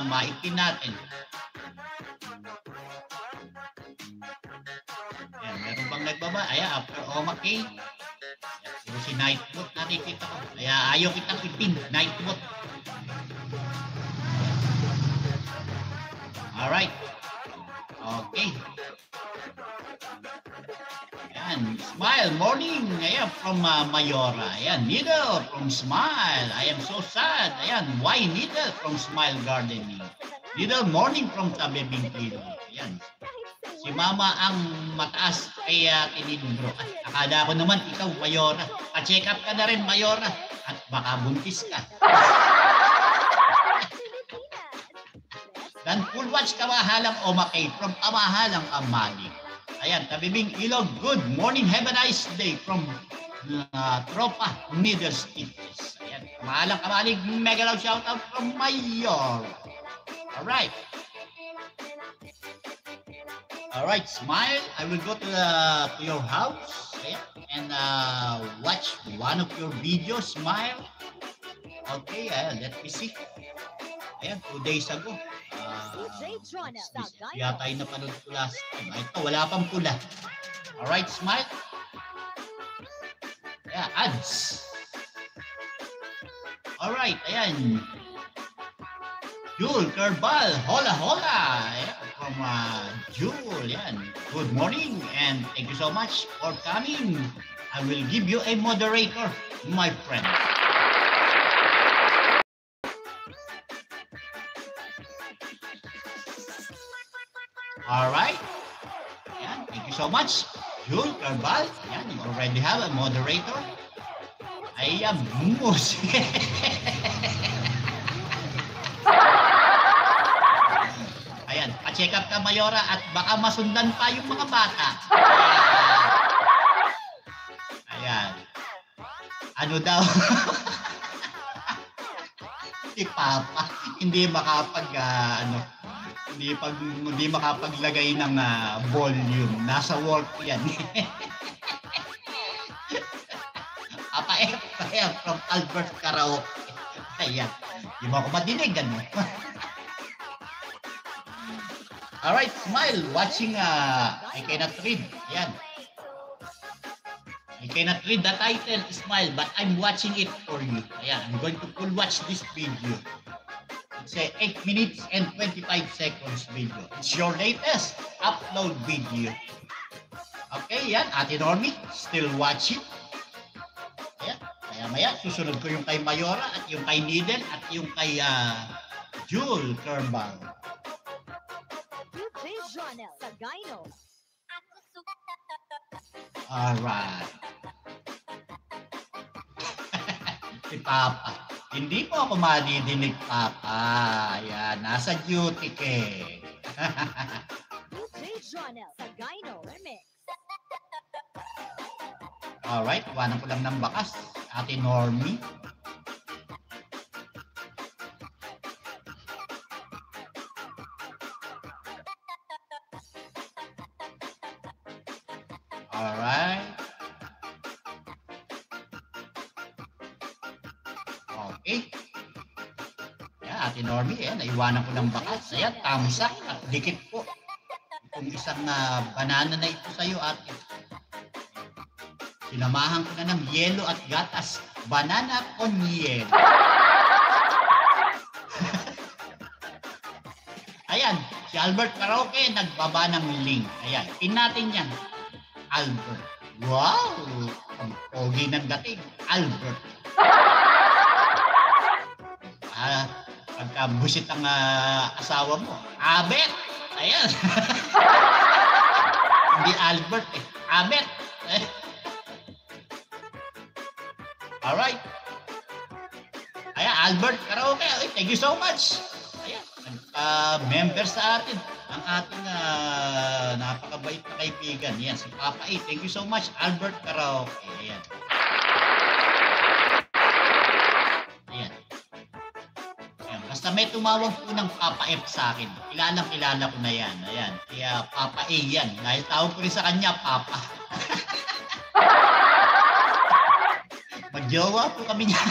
maitin natin. Ayan, meron bang nagbaba? Ayan, after Omake. Puro si Nightbot nakikita ko. Kaya ayaw kitang ipin, Nightbot. Alright. Okay. Ayan, Smile, morning. Ayan, from Mayora. Ayan, Needle from Smile. I am so sad. Ayan, why Needle from Smile Gardening? Needle, morning from Tabebing Kilo. Ayan. Si Mama ang mataas kaya tinindro. Akala ko naman ikaw, Mayora. Pa-check up ka na rin, Mayora. At baka buntis ka. Dan full watch Kamahalang Omake from Kamahalang Amali. Ayan, Tabibing Ilog, good morning, have a nice day from Tropa Middle Stitches. Ayan, Kamahalang Amali, mega loud shout out from Mayor. Alright. Alright, Smile, I will go to your house, ayan, and watch one of your videos, Smile. Okay, let me see. Ayan, 2 days ago. Yata yung napanood ko last time. Ito, wala pang pula. Alright, Smile. Yeah, ads. Alright, ayan. Jule Kerbal, hola hola. Ayan, from Jule, yan. Good morning and thank you so much for coming. I will give you a moderator, my friend. Alright. Ayan, thank you so much. Jule Kerbal, ayan, you already have a moderator. I am Mus. Ayan, pa-check up ka, Mayora, at baka masundan pa yung mga bata. Ayan. Ano daw? Si Papa, hindi makapag, hindi makapaglagay ng volume. Nasa work yan. Papa F, ayan, from Albert Karaoke. Ayan, di mo ako madinig, ano? Alright, Smile, watching, I cannot read. Ayan. I cannot read the title, Smile, but I'm watching it for you. Ayan, I'm going to full watch this video. It's a 8 minutes and 25 seconds video. It's your latest upload video. Okay, yan. Ate Normie, still watching. Ayan. Maya-maya, susunod ko yung kay Mayora at yung kay Needle at yung kay Jule Kerbal. Alright. Si Papa. Hindi po ako madidinig, Papa. Ayan, nasa duty ke. Alright, iwanan ko lang ng bakas. Ate Normie. Alright. Okay. Ayan, Ate Normie, naiwanan ko ng bakas. Ayan, tamsak at dikit po. Itong isang banana na ito sa'yo, ate. Sinamahan ko na ng yelo at gatas. Banana con yelo. Ayan, si Albert Karaoke nagbaba ng link. Ayan, pin natin yan. Albert. Wow! Ang pogi ng dating. Albert. Pagka busit ang asawa mo. Abet! Ayan. Hindi Albert eh. Abet! Alright. Ayan, Albert Karaoke. Thank you so much. Ayan, member sa atin. Ang ating napakabait na kaibigan. Yan, si Papa A. Thank you so much, Albert Karaoke. Ayan. Ayan. Ayan. Basta may tumawag po ng Papa F sa akin. Kilala ko na yan. Ayan. Kaya Papa A yan. Dahil tawag ko rin sa kanya, Papa. Magjowa po kami niya.